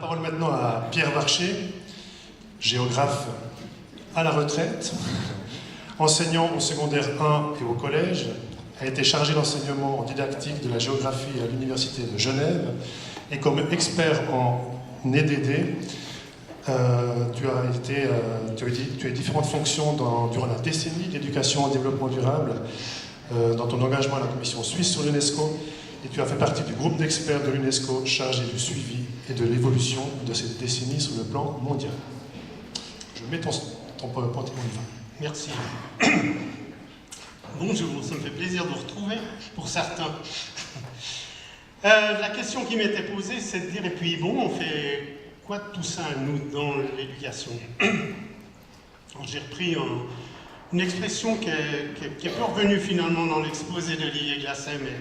parole maintenant à Pierre Varcher, géographe à la retraite, enseignant au secondaire 1 et au collège, a été chargé d'enseignement didactique de la géographie à l'Université de Genève et comme expert en EDD, tu as eu différentes fonctions durant la décennie d'éducation au développement durable dans ton engagement à la Commission suisse sur l'UNESCO et tu as fait partie du groupe d'experts de l'UNESCO chargé du suivi et de l'évolution de cette décennie sur le plan mondial. Je mets ton PowerPoint et on y va. Merci. Bonjour, ça me fait plaisir de vous retrouver, pour certains. La question qui m'était posée, c'est de dire, et puis bon, on fait quoi de tout ça, nous, dans l'éducation? J'ai repris une expression qui est peu revenue finalement dans l'exposé d'Olivier Glasset, mais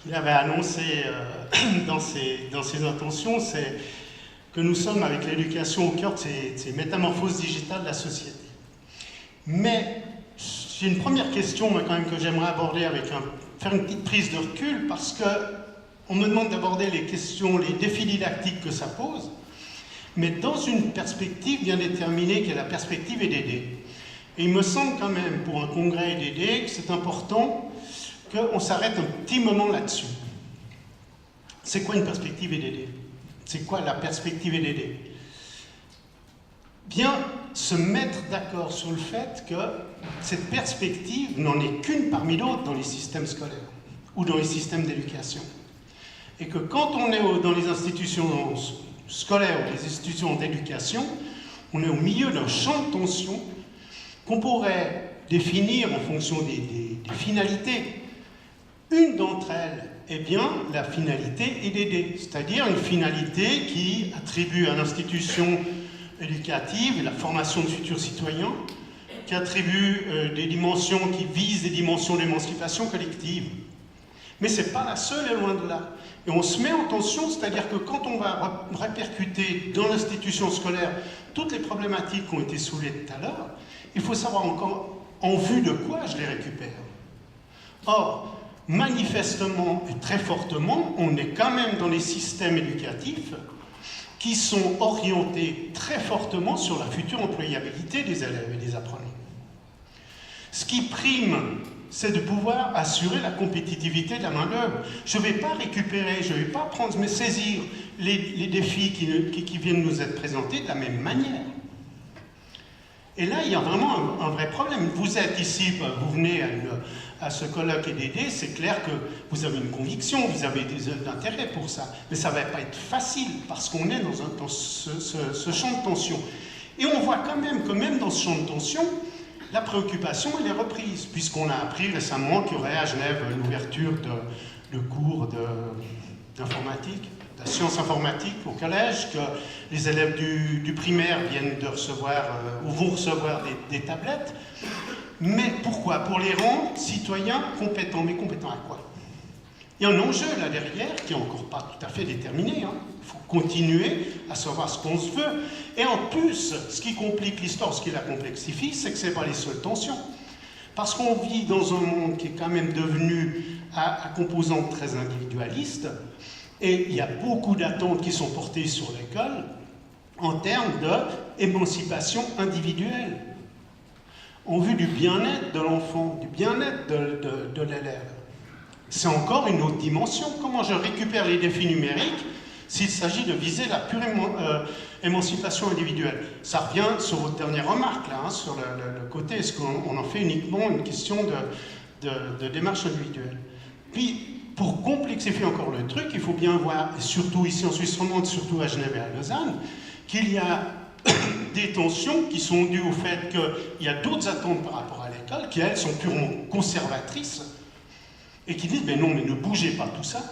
qu'il avait annoncé dans ses intentions, c'est que nous sommes, avec l'éducation, au cœur de ces métamorphoses digitales de la société. Mais j'ai une première question quand même que j'aimerais aborder faire une petite prise de recul, parce qu'on me demande d'aborder les questions, les défis didactiques que ça pose, mais dans une perspective bien déterminée qui est la perspective EDD. Et il me semble quand même, pour un congrès EDD, que c'est important qu'on s'arrête un petit moment là-dessus. C'est quoi une perspective EDD? C'est quoi la perspective EDD? Bien se mettre d'accord sur le fait que cette perspective n'en est qu'une parmi d'autres dans les systèmes scolaires ou dans les systèmes d'éducation. Et que quand on est dans les institutions scolaires ou les institutions d'éducation, on est au milieu d'un champ de tension qu'on pourrait définir en fonction des finalités. Une d'entre elles est bien la finalité EDD, c'est-à-dire une finalité qui attribue à l'institution éducative la formation de futurs citoyens, qui attribue des dimensions qui visent des dimensions d'émancipation collective. Mais ce n'est pas la seule, et loin de là. Et on se met en tension, c'est-à-dire que quand on va répercuter dans l'institution scolaire toutes les problématiques qui ont été soulevées tout à l'heure, il faut savoir encore en vue de quoi je les récupère. Or, manifestement et très fortement, on est quand même dans les systèmes éducatifs qui sont orientés très fortement sur la future employabilité des élèves et des apprenants. Ce qui prime, c'est de pouvoir assurer la compétitivité de la main-d'œuvre. Je ne vais pas récupérer, je ne vais pas prendre, mais saisir les défis qui viennent nous être présentés de la même manière. Et là, il y a vraiment un vrai problème. Vous êtes ici, vous venez à ce colloque EDD, c'est clair que vous avez une conviction, vous avez des intérêts pour ça. Mais ça ne va pas être facile, parce qu'on est dans ce champ de tension. Et on voit quand même que même dans ce champ de tension, la préoccupation, elle est reprise, puisqu'on a appris récemment qu'il y aurait à Genève une ouverture de cours d'informatique, de sciences informatiques au collège, que les élèves du primaire viennent de recevoir, ou vont recevoir des tablettes. Mais pourquoi? Pour les rendre citoyens compétents. Mais compétents à quoi? Il y a un enjeu là derrière qui n'est encore pas tout à fait déterminé. Il faut continuer à savoir ce qu'on se veut. Et en plus, ce qui complique l'histoire, ce qui la complexifie, c'est que ce n'est pas les seules tensions. Parce qu'on vit dans un monde qui est quand même devenu à composante très individualiste, et il y a beaucoup d'attentes qui sont portées sur l'école en termes d'émancipation individuelle, en vue du bien-être de l'enfant, du bien-être de l'élève. C'est encore une autre dimension. Comment je récupère les défis numériques s'il s'agit de viser la pure émancipation individuelle? Ça revient sur votre dernière remarque, là, sur le côté, est-ce qu'on en fait uniquement une question de démarche individuelle? Puis, pour complexifier encore le truc, il faut bien voir, et surtout ici en Suisse romande, surtout à Genève et à Lausanne, qu'il y a des tensions qui sont dues au fait qu'il y a d'autres attentes par rapport à l'école, qui elles sont purement conservatrices, et qui disent, mais non, mais ne bougez pas tout ça.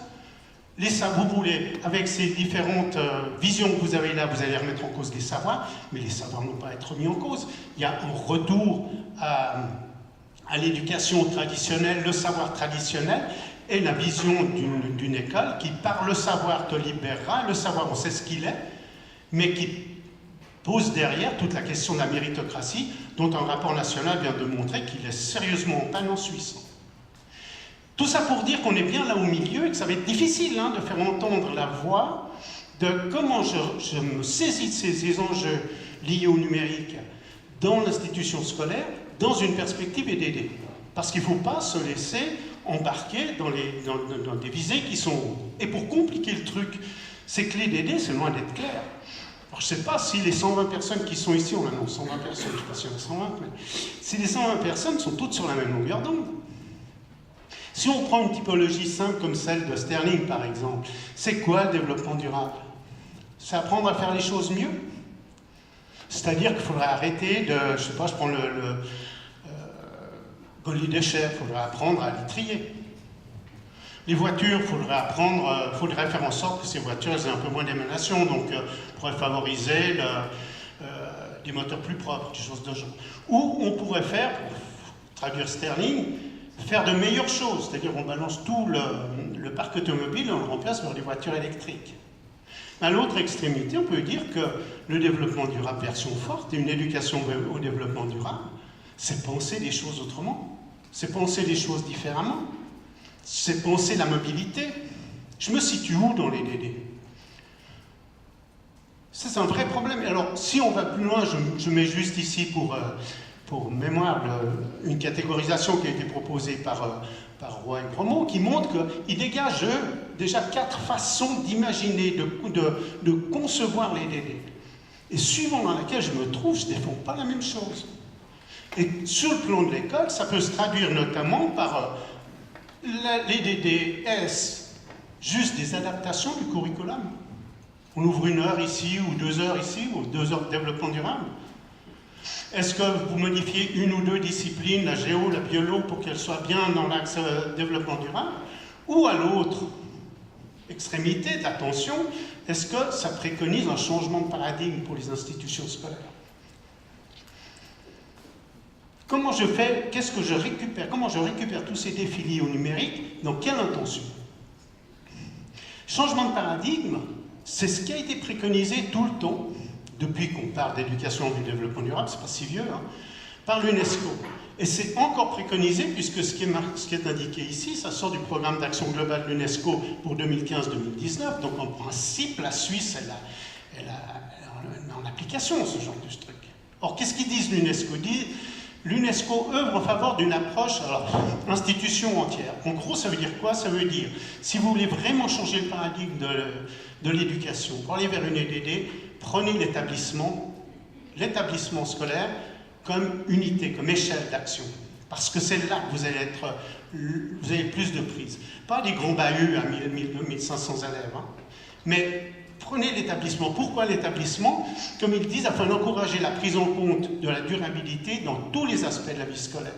Vous voulez, avec ces différentes visions que vous avez là, vous allez remettre en cause des savoirs, mais les savoirs n'ont pas à être remis en cause. Il y a un retour à l'éducation traditionnelle, le savoir traditionnel, et la vision d'une école qui, par le savoir, te libérera. Le savoir, on sait ce qu'il est, mais qui pose derrière toute la question de la méritocratie, dont un rapport national vient de montrer qu'il est sérieusement en panne en Suisse. Tout ça pour dire qu'on est bien là au milieu et que ça va être difficile de faire entendre la voix de comment je me saisis de ces enjeux liés au numérique dans l'institution scolaire, dans une perspective EDD. Parce qu'il ne faut pas se laisser embarquer dans des visées qui sont... Et pour compliquer le truc, c'est que l'EDD, c'est loin d'être clair. Alors, je ne sais pas si les 120 personnes qui sont ici, on annonce 120 personnes, je ne sais pas s'il y en a 120, mais si les 120 personnes sont toutes sur la même longueur d'onde. Si on prend une typologie simple comme celle de Sterling, par exemple, c'est quoi le développement durable? C'est apprendre à faire les choses mieux. C'est-à-dire qu'il faudrait arrêter de... Je ne sais pas, je prends le les déchets, il faudrait apprendre à les trier. Les voitures, il faudrait faire en sorte que ces voitures aient un peu moins d'émanation, donc on pourrait favoriser des moteurs plus propres, des choses de genre. Ou on pourrait faire, pour traduire Sterling, faire de meilleures choses, c'est-à-dire on balance tout le parc automobile et on le remplace par des voitures électriques. À l'autre extrémité, on peut dire que le développement durable version forte et une éducation au développement durable, c'est penser les choses autrement, c'est penser les choses différemment, c'est penser la mobilité. Je me situe où dans les DD? Ça, c'est un vrai problème. Alors, si on va plus loin, je mets juste ici pour mémoire une catégorisation qui a été proposée par Roy et Gromont, qui montre qu'il dégage déjà 4 façons d'imaginer, de concevoir les DD. Et suivant dans laquelle je me trouve, je ne défends pas la même chose. Et sur le plan de l'école, ça peut se traduire notamment par les DDS, juste des adaptations du curriculum. On ouvre 1 heure ici, ou 2 heures ici, ou 2 heures de développement durable. Est-ce que vous modifiez 1 ou 2 disciplines, la géo, la biolo, pour qu'elles soient bien dans l'axe développement durable? Ou à l'autre extrémité de la tension, est-ce que ça préconise un changement de paradigme pour les institutions scolaires? Comment je fais, qu'est-ce que je récupère, comment je récupère tous ces défis liés au numérique, dans quelle intention? Changement de paradigme, c'est ce qui a été préconisé tout le temps, depuis qu'on parle d'éducation et du développement durable, c'est pas si vieux, hein, par l'UNESCO. Et c'est encore préconisé, puisque ce qui est indiqué ici, ça sort du programme d'action globale de l'UNESCO pour 2015-2019, donc en principe, la Suisse, elle a en application ce genre de truc. Or, qu'est-ce qu'ils disent l'UNESCO? L'UNESCO œuvre en faveur d'une approche, alors, institution entière. En gros, ça veut dire quoi? Ça veut dire, si vous voulez vraiment changer le paradigme de l'éducation, pour aller vers une EDD, prenez l'établissement scolaire comme unité, comme échelle d'action. Parce que c'est là que vous avez plus de prise. Pas des grands bahuts à 1500 élèves, hein, mais prenez l'établissement. Pourquoi l'établissement? Comme ils disent, afin d'encourager la prise en compte de la durabilité dans tous les aspects de la vie scolaire.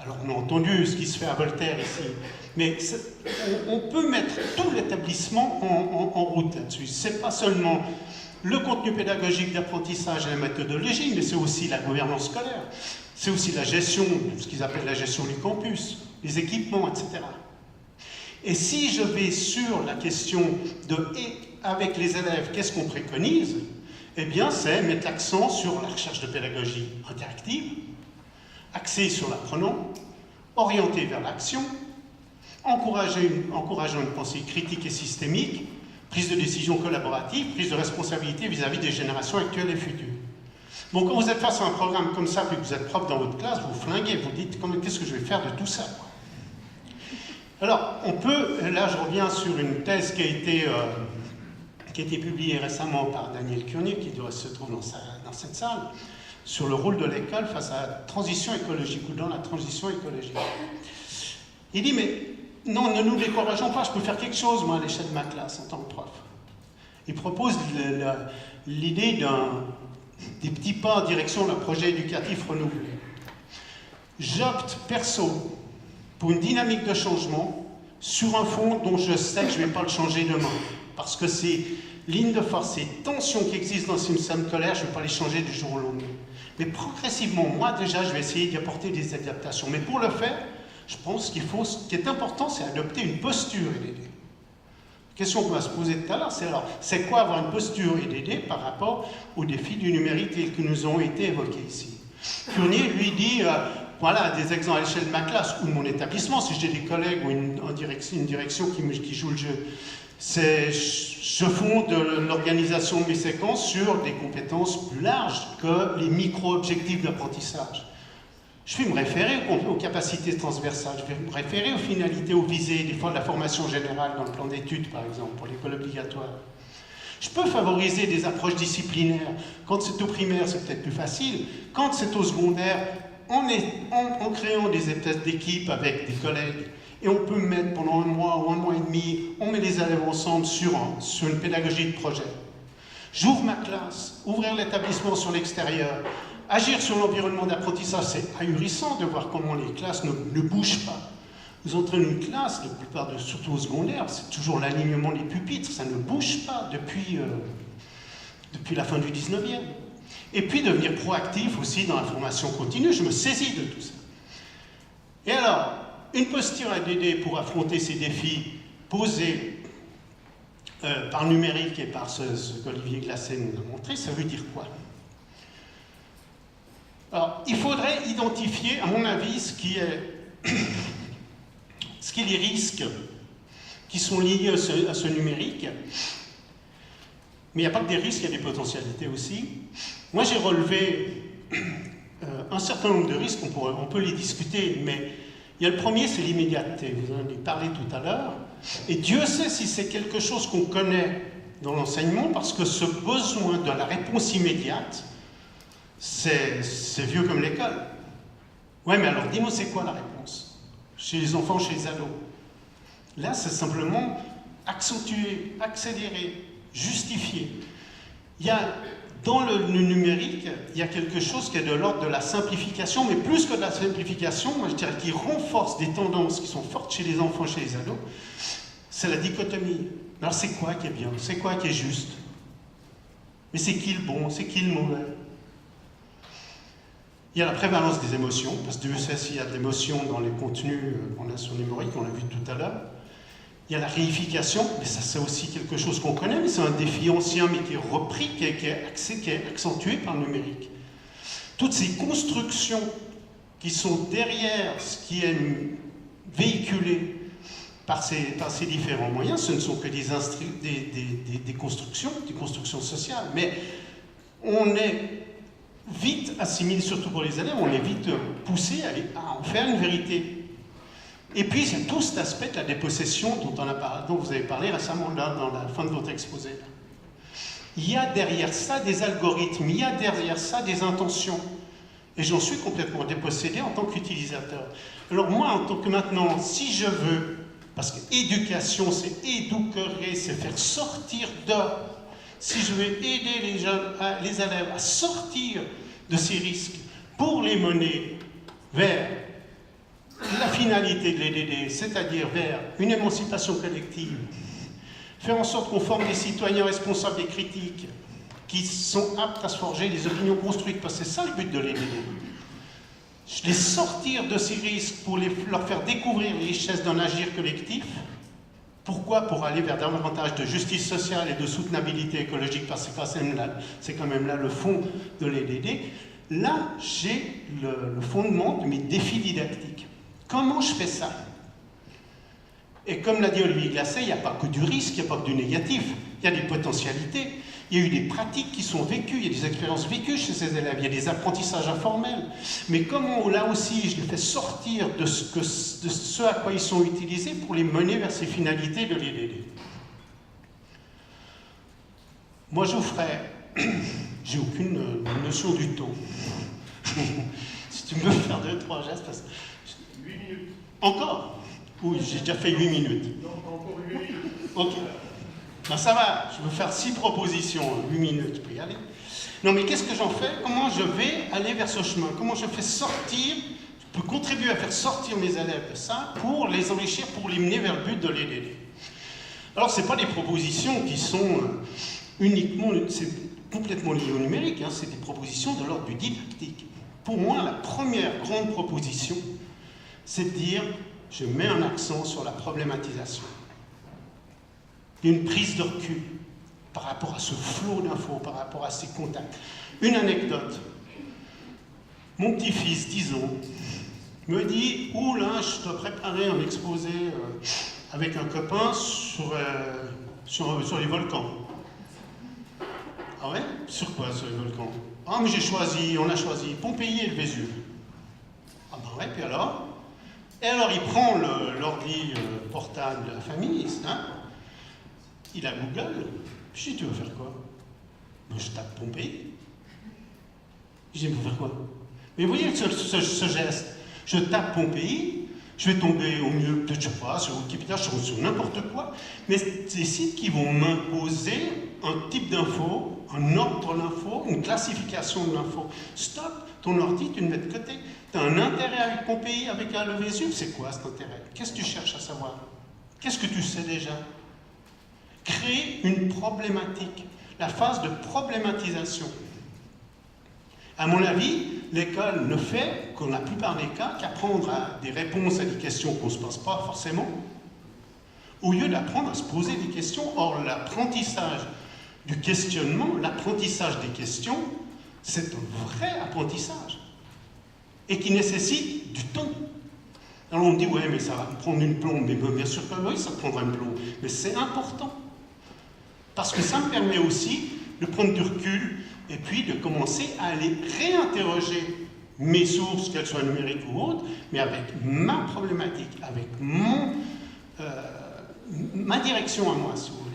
Alors, on a entendu ce qui se fait à Voltaire ici, mais on peut mettre tout l'établissement en route là-dessus. C'est pas seulement le contenu pédagogique d'apprentissage et la méthodologie, mais c'est aussi la gouvernance scolaire. C'est aussi la gestion, ce qu'ils appellent la gestion du campus, les équipements, etc. Et si je vais sur la question de avec les élèves, qu'est-ce qu'on préconise? Eh bien, c'est mettre l'accent sur la recherche de pédagogie interactive, axée sur l'apprenant, orientée vers l'action, encourageant une pensée critique et systémique, prise de décision collaborative, prise de responsabilité vis-à-vis des générations actuelles et futures. Bon, quand vous êtes face à un programme comme ça, puis que vous êtes prof dans votre classe, vous flinguez, vous dites, qu'est-ce que je vais faire de tout ça, quoi? Alors, on peut, là je reviens sur une thèse qui a été publiée récemment par Daniel Curnier, qui se trouve dans cette salle, sur le rôle de l'école face à la transition écologique, ou dans la transition écologique. Il dit, mais non, ne nous décourageons pas, je peux faire quelque chose, moi, à l'échelle de ma classe, en tant que prof. Il propose l'idée des petits pas en direction d'un projet éducatif renouvelé. J'opte, perso, pour une dynamique de changement sur un fond dont je sais que je ne vais pas le changer demain. Parce que ces lignes de force, ces tensions qui existent dans le système scolaire, je ne vais pas les changer du jour au lendemain. Mais progressivement, moi déjà, je vais essayer d'y apporter des adaptations. Mais pour le faire, je pense ce qui est important, c'est adopter une posture EDD. La question qu'on va se poser tout à l'heure, c'est quoi avoir une posture EDD par rapport aux défis du numérique tels que nous ont été évoqués ici? Curnier, lui, dit voilà, des exemples à l'échelle de ma classe ou de mon établissement, si j'ai des collègues ou une direction qui joue le jeu. Je fonde l'organisation de mes séquences sur des compétences plus larges que les micro-objectifs d'apprentissage. Je vais me référer aux capacités transversales, je vais me référer aux finalités, aux visées, des fois de la formation générale dans le plan d'études, par exemple, pour l'école obligatoire. Je peux favoriser des approches disciplinaires. Quand c'est au primaire, c'est peut-être plus facile. Quand c'est au secondaire, en créant des espèces d'équipes avec des collègues, et on peut mettre pendant 1 mois ou 1 mois et demi, on met les élèves ensemble sur une pédagogie de projet. J'ouvre ma classe, ouvrir l'établissement sur l'extérieur, agir sur l'environnement d'apprentissage, c'est ahurissant de voir comment les classes ne bougent pas. Vous entrez dans une classe, la plupart surtout au secondaire, c'est toujours l'alignement des pupitres, ça ne bouge pas depuis la fin du 19e. Et puis devenir proactif aussi dans la formation continue, je me saisis de tout ça. Et alors, une posture ADD pour affronter ces défis posés par le numérique et par ce qu'Olivier Glacé nous a montré, ça veut dire quoi? Alors, il faudrait identifier, à mon avis, ce qui est les risques qui sont liés à ce numérique. Mais il n'y a pas que des risques, il y a des potentialités aussi. Moi, j'ai relevé un certain nombre de risques, on peut les discuter, mais il y a le premier, c'est l'immédiateté. Vous en avez parlé tout à l'heure. Et Dieu sait si c'est quelque chose qu'on connaît dans l'enseignement, parce que ce besoin de la réponse immédiate, c'est vieux comme l'école. Ouais, mais alors dis-moi, c'est quoi la réponse? Chez les enfants, chez les ados. Là, c'est simplement accentuer, accélérer, justifier. Il y a, dans le numérique, il y a quelque chose qui est de l'ordre de la simplification, mais plus que de la simplification, moi je dirais qui renforce des tendances qui sont fortes chez les enfants, chez les ados, c'est la dichotomie. Alors c'est quoi qui est bien? C'est quoi qui est juste? Mais c'est qui le bon? C'est qui le mauvais? Il y a la prévalence des émotions, parce que Dieu sait s'il y a de l'émotion dans les contenus qu'on a sur le numérique, on l'a vu tout à l'heure. Il y a la réification, mais ça c'est aussi quelque chose qu'on connaît, mais c'est un défi ancien, mais qui est repris, qui est accentué par le numérique. Toutes ces constructions qui sont derrière ce qui est véhiculé par ces différents moyens, ce ne sont que des constructions sociales, mais on est vite assimilé, surtout pour les élèves, on est vite poussé à en faire une vérité. Et puis, il y a tout cet aspect de la dépossession dont vous avez parlé récemment, là, dans la fin de votre exposé. Il y a derrière ça des algorithmes, il y a derrière ça des intentions. Et j'en suis complètement dépossédé en tant qu'utilisateur. Alors moi, en tant que maintenant, si je veux, parce que éducation, c'est éduquer, c'est faire sortir de... Si je veux aider les élèves à sortir de ces risques pour les mener vers la finalité de l'EDD, c'est-à-dire vers une émancipation collective, faire en sorte qu'on forme des citoyens responsables et critiques qui sont aptes à se forger des opinions construites, parce que c'est ça le but de l'EDD. Les sortir de ces risques pour leur faire découvrir les richesses d'un agir collectif. Pourquoi? Pour aller vers davantage de justice sociale et de soutenabilité écologique, parce que c'est quand même là le fond de l'EDD. Là, j'ai le fondement de mes défis didactiques. Comment je fais ça? Et comme l'a dit Olivier Glacé, il n'y a pas que du risque, il n'y a pas que du négatif, il y a des potentialités, il y a eu des pratiques qui sont vécues, il y a des expériences vécues chez ces élèves, il y a des apprentissages informels. Mais comment, là aussi, je les fais sortir de ce à quoi ils sont utilisés pour les mener vers ces finalités de l'EDD. Moi, je vous ferai... J'ai aucune notion du temps. Si tu me veux faire 2-3 gestes, parce que... 8 minutes. Encore? Oui, j'ai déjà fait 8 minutes. Non, encore 8 minutes. Ok. Ben ça va, je veux faire 6 propositions, 8 minutes, je peux y aller. Non, mais qu'est-ce que j'en fais? Comment je vais aller vers ce chemin? Comment je fais sortir, je peux contribuer à faire sortir mes élèves de ça pour les enrichir, pour les mener vers le but de l'EDD. Alors, ce n'est pas des propositions qui sont uniquement, c'est complètement lié au numérique, hein, c'est des propositions de l'ordre du didactique. Pour moi, la première grande proposition, c'est de dire, je mets un accent sur la problématisation. Une prise de recul par rapport à ce flot d'infos, par rapport à ces contacts. Une anecdote. Mon petit-fils, 10 ans, me dit, ouh là, je dois préparer un exposé avec un copain sur les volcans. Ah ouais? Sur quoi, sur les volcans? Ah, mais on a choisi Pompéi et le Vésuve. Ah ben ouais, puis alors? Et alors il prend l'ordi portable de la famille, hein, il a Google, je dis, tu veux faire quoi? Ben, je tape Pompéi. Je dis, pour faire quoi? Mais vous voyez ce geste, je tape Pompéi, je vais tomber au mieux, peut-être, je sais pas, sur Wikipédia, sur n'importe quoi, mais c'est des sites qui vont m'imposer un type d'info, un ordre de l'info, une classification de l'info. Stop, ton ordi, tu le mets de côté. Tu as un intérêt avec Pompéi, avec le Vésuve, c'est quoi cet intérêt? Qu'est-ce que tu cherches à savoir? Qu'est-ce que tu sais déjà? Créer une problématique, la phase de problématisation. À mon avis, l'école ne fait, dans la plupart des cas, qu'apprendre à des réponses à des questions qu'on ne se pose pas forcément, au lieu d'apprendre à se poser des questions. Or, l'apprentissage du questionnement, l'apprentissage des questions, c'est un vrai apprentissage et qui nécessite du temps. Alors on me dit, ouais, mais ça va me prendre une plombe. Mais bien sûr que oui, ça prendra une plombe. Mais c'est important. Parce que ça me permet aussi de prendre du recul et puis de commencer à aller réinterroger mes sources, qu'elles soient numériques ou autres, mais avec ma problématique, avec ma direction à moi, si vous voulez.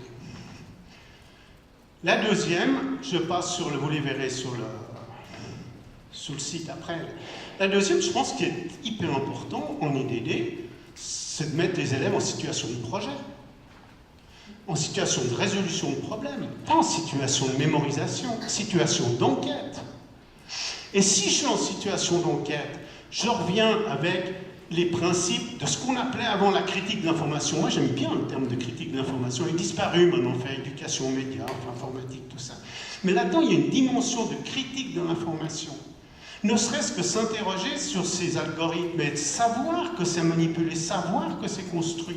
La deuxième, je passe sur vous les verrez sur le site après. La deuxième, je pense, qui est hyper important en IDD, c'est de mettre les élèves en situation de projet, en situation de résolution de problèmes, pas en situation de mémorisation, en situation d'enquête. Et si je suis en situation d'enquête, je reviens avec les principes de ce qu'on appelait avant la critique de l'information. Moi, j'aime bien le terme de critique de l'information. Il est disparu maintenant, on fait éducation média, informatique, tout ça. Mais là-dedans, il y a une dimension de critique de l'information. Ne serait-ce que s'interroger sur ces algorithmes, et savoir que c'est manipulé, savoir que c'est construit.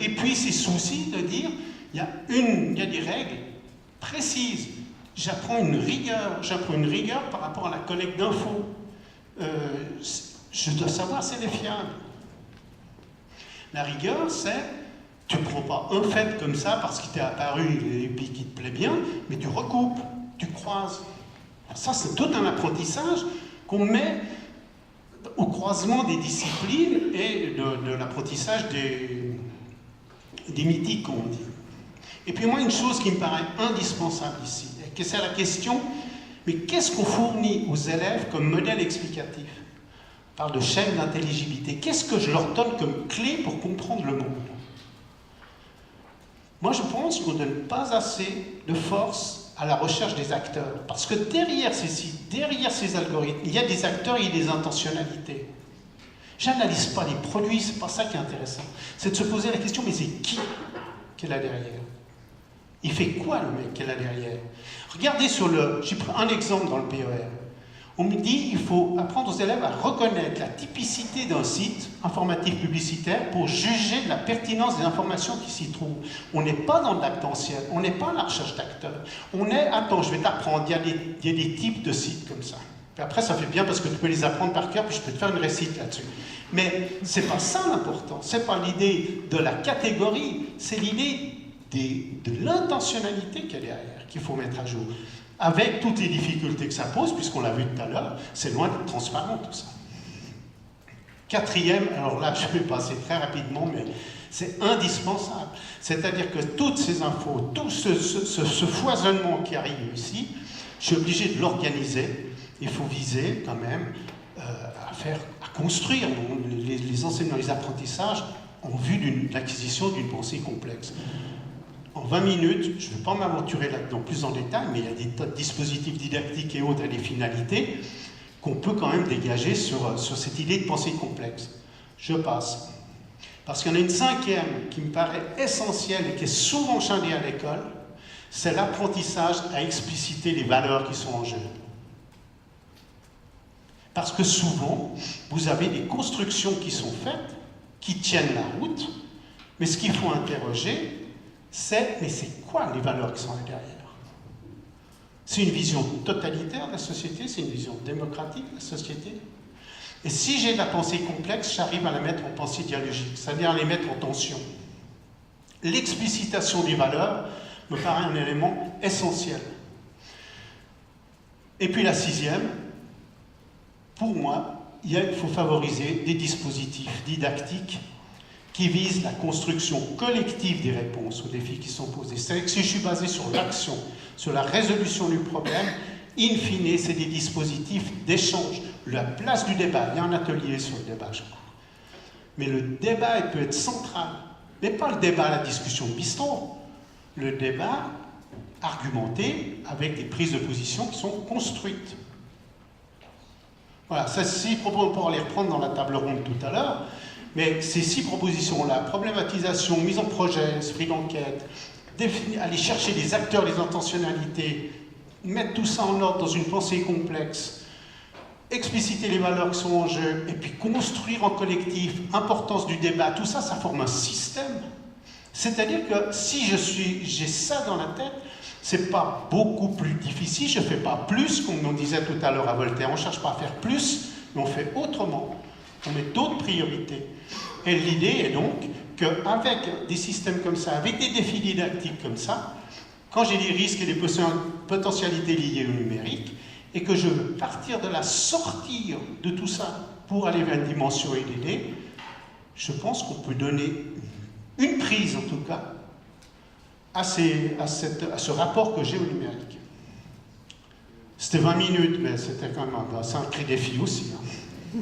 Et puis, ces soucis de dire, il y a des règles précises. J'apprends une rigueur par rapport à la collecte d'infos. Je dois savoir si elle est fiable. La rigueur, c'est, tu ne prends pas un fait comme ça parce qu'il t'est apparu et puis qu'il te plaît bien, mais tu recoupes, tu croises. Ça, c'est tout un apprentissage qu'on met au croisement des disciplines et de l'apprentissage des mythiques, comme on dit. Et puis moi, une chose qui me paraît indispensable ici, c'est la question, mais qu'est-ce qu'on fournit aux élèves comme modèle explicatif? On parle de chaîne d'intelligibilité. Qu'est-ce que je leur donne comme clé pour comprendre le monde? Moi, je pense qu'on ne donne pas assez de force à la recherche des acteurs. Parce que derrière ces sites, derrière ces algorithmes, il y a des acteurs et des intentionnalités. J'analyse pas les produits, c'est pas ça qui est intéressant. C'est de se poser la question, mais c'est qui qu'elle a derrière? Il fait quoi le mec qu'elle a derrière? Regardez j'ai pris un exemple dans le PER. On me dit qu'il faut apprendre aux élèves à reconnaître la typicité d'un site informatif publicitaire pour juger de la pertinence des informations qui s'y trouvent. On n'est pas dans l'actentiel, on n'est pas à la recherche d'acteurs. On est, attends, je vais t'apprendre, il y a des types de sites comme ça. Puis après, ça fait bien parce que tu peux les apprendre par cœur, puis je peux te faire une récite là-dessus. Mais c'est pas ça l'important, c'est pas l'idée de la catégorie, c'est l'idée de l'intentionnalité qu'il y a derrière, qu'il faut mettre à jour. Avec toutes les difficultés que ça pose, puisqu'on l'a vu tout à l'heure, c'est loin d'être transparent tout ça. Quatrième, alors là je vais passer très rapidement, mais c'est indispensable. C'est-à-dire que toutes ces infos, tout ce foisonnement qui arrive ici, je suis obligé de l'organiser. Il faut viser quand même à construire les enseignements, les apprentissages en vue de l'acquisition d'une pensée complexe. En 20 minutes, je ne vais pas m'aventurer là-dedans plus en détail, mais il y a des tas de dispositifs didactiques et autres et des finalités qu'on peut quand même dégager sur cette idée de pensée complexe. Je passe. Parce qu'il y en a une cinquième qui me paraît essentielle et qui est souvent scindée à l'école, c'est l'apprentissage à expliciter les valeurs qui sont en jeu. Parce que souvent, vous avez des constructions qui sont faites, qui tiennent la route, mais ce qu'il faut interroger, mais c'est quoi les valeurs qui sont là derrière? C'est une vision totalitaire de la société, c'est une vision démocratique de la société. Et si j'ai de la pensée complexe, j'arrive à la mettre en pensée dialogique, c'est-à-dire à les mettre en tension. L'explicitation des valeurs me paraît un élément essentiel. Et puis la sixième, pour moi, il faut favoriser des dispositifs didactiques qui visent la construction collective des réponses aux défis qui sont posés. C'est-à-dire que si je suis basé sur l'action, sur la résolution du problème, in fine, c'est des dispositifs d'échange. La place du débat, il y a un atelier sur le débat, je crois. Mais le débat, il peut être central. Mais pas le débat à la discussion de bistrot. Le débat argumenté avec des prises de position qui sont construites. Voilà, ces 6 propositions, on pourra les reprendre dans la table ronde tout à l'heure, mais ces 6 propositions-là, problématisation, mise en projet, esprit d'enquête, aller chercher les acteurs, les intentionnalités, mettre tout ça en ordre dans une pensée complexe, expliciter les valeurs qui sont en jeu, et puis construire en collectif, importance du débat, tout ça, ça forme un système. C'est-à-dire que si j'ai ça dans la tête, c'est pas beaucoup plus difficile, je ne fais pas plus, comme on disait tout à l'heure à Voltaire, on ne cherche pas à faire plus, mais on fait autrement, on met d'autres priorités. Et l'idée est donc qu'avec des systèmes comme ça, avec des défis didactiques comme ça, quand j'ai des risques et des potentialités liées au numérique, et que je veux partir de la sortir de tout ça pour aller vers une dimension EDD, je pense qu'on peut donner une prise, en tout cas, à ce rapport que j'ai au numérique. C'était 20 minutes, mais c'était quand même un sacré défi aussi. Hein.